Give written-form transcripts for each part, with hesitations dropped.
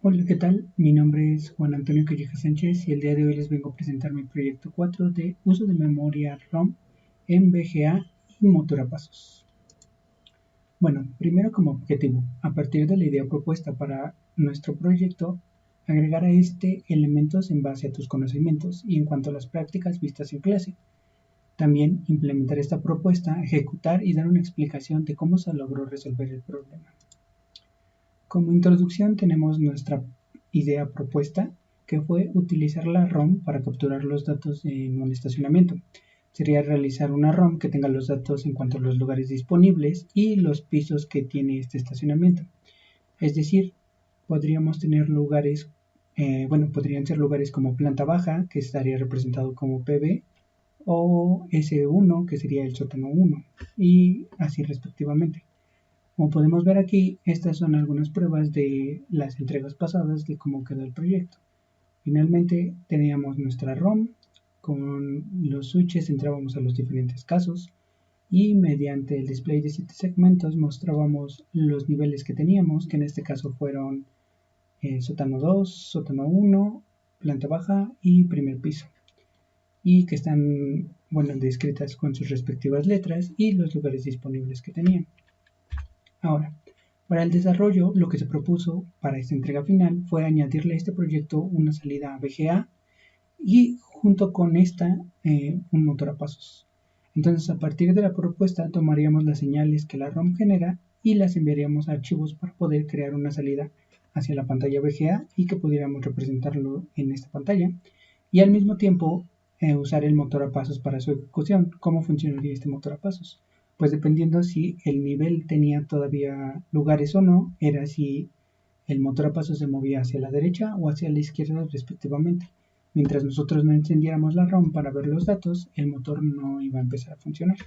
Hola, ¿qué tal? Mi nombre es Juan Antonio Calleja Sánchez y el día de hoy les vengo a presentar mi proyecto 4 de uso de memoria ROM en VGA y motor a pasos. Bueno, primero como objetivo, a partir de la idea propuesta para nuestro proyecto, agregar a este elementos en base a tus conocimientos y en cuanto a las prácticas vistas en clase. También implementar esta propuesta, ejecutar y dar una explicación de cómo se logró resolver el problema. Como introducción tenemos nuestra idea propuesta, que fue utilizar la ROM para capturar los datos en un estacionamiento. Sería realizar una ROM que tenga los datos en cuanto a los lugares disponibles y los pisos que tiene este estacionamiento. Es decir, podríamos tener lugares, podrían ser lugares como planta baja, que estaría representado como PB, o S1, que sería el sótano 1, y así respectivamente. Como podemos ver aquí, estas son algunas pruebas de las entregas pasadas de cómo quedó el proyecto. Finalmente teníamos nuestra ROM, con los switches entrábamos a los diferentes casos y mediante el display de 7 segmentos mostrábamos los niveles que teníamos, que en este caso fueron sótano 2, sótano 1, planta baja y primer piso. Y que están descritas con sus respectivas letras y los lugares disponibles que tenían. Ahora, para el desarrollo, lo que se propuso para esta entrega final fue añadirle a este proyecto una salida VGA y junto con esta un motor a pasos. Entonces, a partir de la propuesta, tomaríamos las señales que la ROM genera y las enviaríamos a archivos para poder crear una salida hacia la pantalla VGA y que pudiéramos representarlo en esta pantalla. Y al mismo tiempo, usar el motor a pasos para su ejecución. ¿Cómo funcionaría este motor a pasos? Pues dependiendo si el nivel tenía todavía lugares o no, era si el motor a pasos se movía hacia la derecha o hacia la izquierda respectivamente. Mientras nosotros no encendiéramos la ROM para ver los datos, el motor no iba a empezar a funcionar.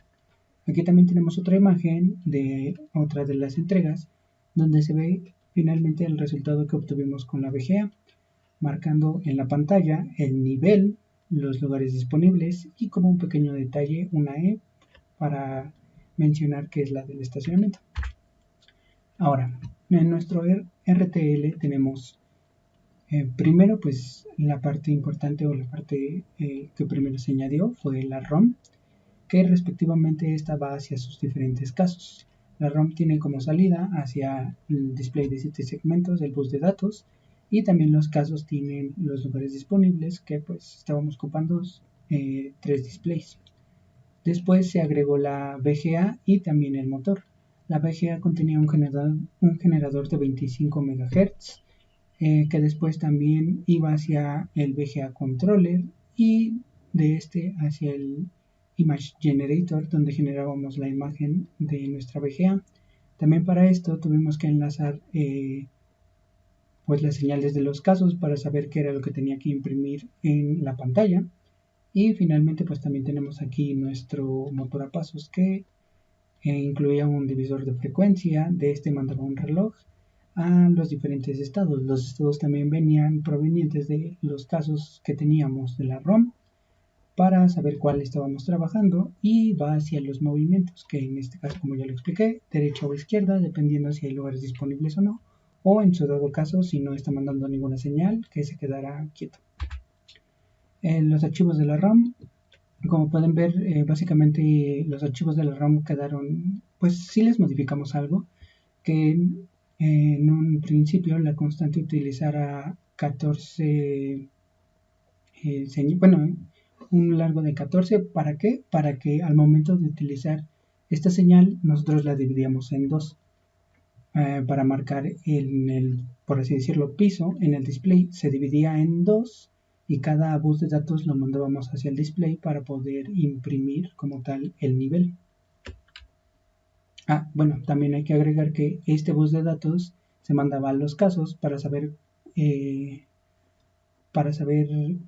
Aquí también tenemos otra imagen de otra de las entregas, donde se ve finalmente el resultado que obtuvimos con la VGA, marcando en la pantalla el nivel, los lugares disponibles y como un pequeño detalle una E para mencionar que es la del estacionamiento. Ahora, en nuestro RTL tenemos primero pues la parte importante o la parte que primero se añadió fue la ROM, que respectivamente esta va hacia sus diferentes casos. La ROM tiene como salida hacia el display de 7 segmentos, el bus de datos, y también los casos tienen los lugares disponibles que pues estábamos ocupando 3 displays. Después se agregó la VGA y también el motor. La VGA contenía un generador de 25 MHz que después también iba hacia el VGA Controller y de este hacia el Image Generator donde generábamos la imagen de nuestra VGA. También para esto tuvimos que enlazar pues las señales de los casos para saber qué era lo que tenía que imprimir en la pantalla. Y finalmente pues también tenemos aquí nuestro motor a pasos que incluía un divisor de frecuencia, de este mandaba un reloj a los diferentes estados. Los estados también venían provenientes de los casos que teníamos de la ROM para saber cuál estábamos trabajando y va hacia los movimientos, que en este caso, como ya lo expliqué, derecha o izquierda, dependiendo si hay lugares disponibles o no, o en su dado caso, si no está mandando ninguna señal, que se quedará quieto. Los archivos de la RAM, como pueden ver, básicamente los archivos de la RAM quedaron, pues sí les modificamos algo, que en un principio la constante utilizara 14, un largo de 14, ¿para qué? Para que al momento de utilizar esta señal nosotros la dividíamos en dos, para marcar en el, por así decirlo, piso en el display se dividía en dos y cada bus de datos lo mandábamos hacia el display para poder imprimir como tal el nivel. También hay que agregar que este bus de datos se mandaba a los casos para saber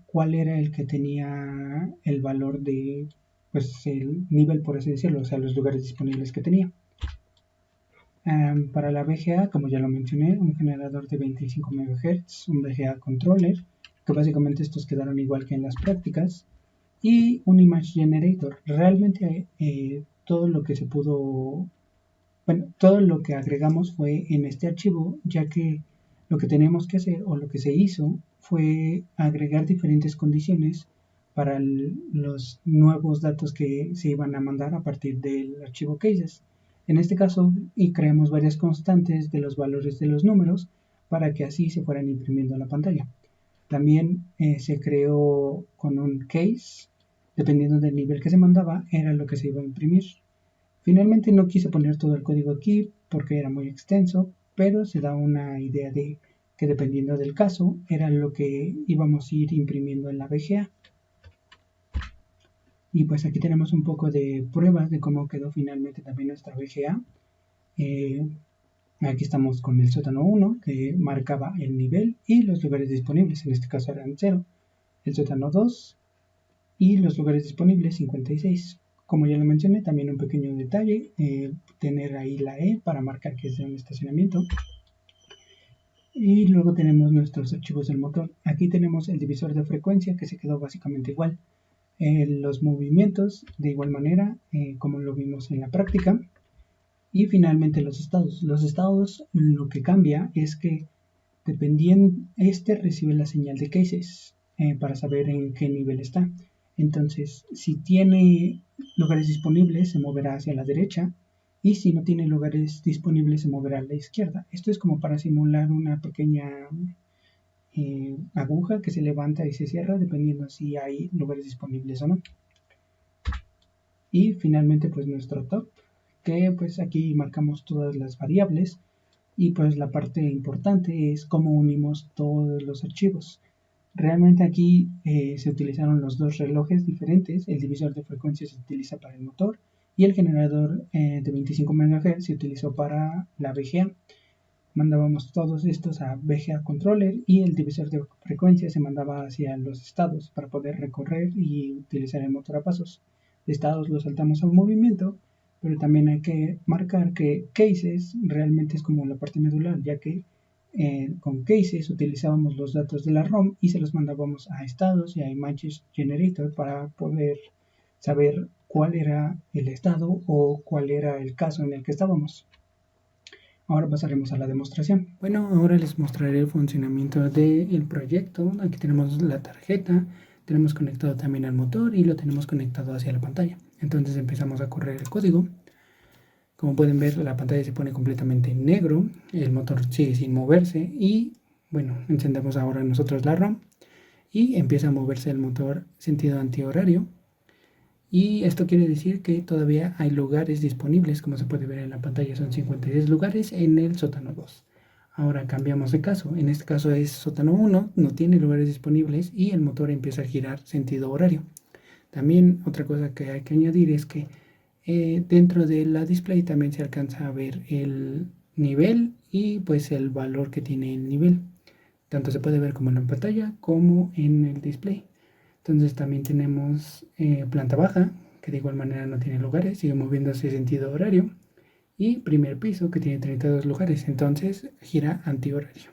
cuál era el que tenía el valor de, pues el nivel, por así decirlo, o sea, los lugares disponibles que tenía. Para la VGA, como ya lo mencioné, un generador de 25 MHz, un VGA controller, que básicamente estos quedaron igual que en las prácticas, y un image generator. Realmente todo lo que se pudo, todo lo que agregamos fue en este archivo, ya que lo que tenemos que hacer o lo que se hizo fue agregar diferentes condiciones para los nuevos datos que se iban a mandar a partir del archivo cases. En este caso, creamos varias constantes de los valores de los números para que así se fueran imprimiendo en la pantalla. También se creó con un case, dependiendo del nivel que se mandaba, era lo que se iba a imprimir. Finalmente no quise poner todo el código aquí porque era muy extenso, pero se da una idea de que dependiendo del caso era lo que íbamos a ir imprimiendo en la VGA. Y pues aquí tenemos un poco de pruebas de cómo quedó finalmente también nuestra VGA. Aquí estamos con el sótano 1 que marcaba el nivel y los lugares disponibles, en este caso eran 0. El sótano 2 y los lugares disponibles 56. Como ya lo mencioné, también un pequeño detalle, tener ahí la E para marcar que es de un estacionamiento. Y luego tenemos nuestros archivos del motor. Aquí tenemos el divisor de frecuencia que se quedó básicamente igual. Los movimientos de igual manera como lo vimos en la práctica. Y finalmente los estados. Los estados lo que cambia es que dependiendo, recibe la señal de cases para saber en qué nivel está. Entonces, si tiene lugares disponibles, se moverá hacia la derecha, y si no tiene lugares disponibles, se moverá a la izquierda. Esto es como para simular una pequeña aguja que se levanta y se cierra dependiendo si hay lugares disponibles o no. Y finalmente, pues nuestro top, que pues aquí marcamos todas las variables. Y pues la parte importante es cómo unimos todos los archivos. Realmente aquí se utilizaron los dos relojes diferentes. El divisor de frecuencia se utiliza para el motor y el generador de 25 MHz se utilizó para la VGA. Mandábamos todos estos a VGA Controller y el divisor de frecuencia se mandaba hacia los estados para poder recorrer y utilizar el motor a pasos. De estados los saltamos a un movimiento, pero también hay que marcar que cases realmente es como la parte medular, ya que con cases utilizábamos los datos de la ROM y se los mandábamos a estados y a images generator para poder saber cuál era el estado o cuál era el caso en el que estábamos. Ahora pasaremos a la demostración. Bueno, ahora les mostraré el funcionamiento del proyecto. Aquí tenemos la tarjeta, tenemos conectado también al motor y lo tenemos conectado hacia la pantalla. Entonces empezamos a correr el código. Como pueden ver, la pantalla se pone completamente en negro, el motor sigue sin moverse y bueno, encendemos ahora nosotros la ROM y empieza a moverse el motor sentido antihorario. Y esto quiere decir que todavía hay lugares disponibles, como se puede ver en la pantalla, son 56 lugares en el sótano 2. Ahora cambiamos de caso, en este caso es sótano 1, no tiene lugares disponibles y el motor empieza a girar sentido horario. También otra cosa que hay que añadir es que dentro de la display también se alcanza a ver el nivel y pues el valor que tiene el nivel. Tanto se puede ver como en la pantalla como en el display. Entonces también tenemos planta baja, que de igual manera no tiene lugares, sigue moviéndose sentido horario. Y primer piso, que tiene 32 lugares, entonces gira antihorario.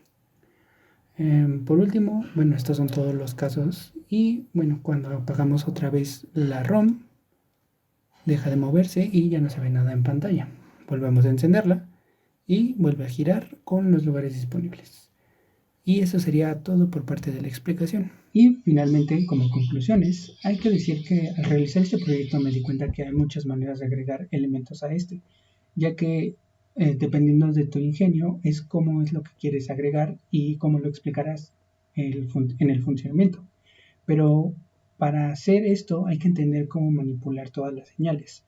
Por último, bueno, estos son todos los casos. Y bueno, cuando apagamos otra vez la ROM, deja de moverse y ya no se ve nada en pantalla. Volvemos a encenderla y vuelve a girar con los lugares disponibles. Y eso sería todo por parte de la explicación. Y finalmente, como conclusiones, hay que decir que al realizar este proyecto me di cuenta que hay muchas maneras de agregar elementos a este, ya que dependiendo de tu ingenio es cómo es lo que quieres agregar y cómo lo explicarás en el funcionamiento. Pero para hacer esto hay que entender cómo manipular todas las señales.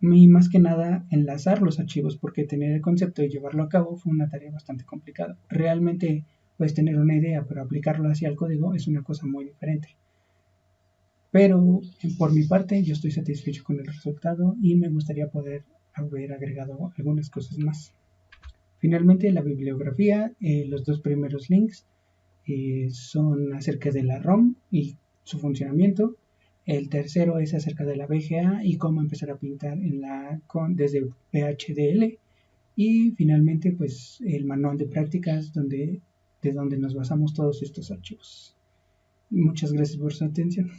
Y más que nada enlazar los archivos, porque tener el concepto y llevarlo a cabo fue una tarea bastante complicada. Realmente puedes tener una idea, pero aplicarlo hacia el código es una cosa muy diferente. Pero por mi parte yo estoy satisfecho con el resultado y me gustaría poder haber agregado algunas cosas más. Finalmente la bibliografía, los dos primeros links son acerca de la ROM y su funcionamiento. El tercero es acerca de la VGA y cómo empezar a pintar desde VHDL. Y finalmente, pues el manual de prácticas de donde nos basamos todos estos archivos. Muchas gracias por su atención.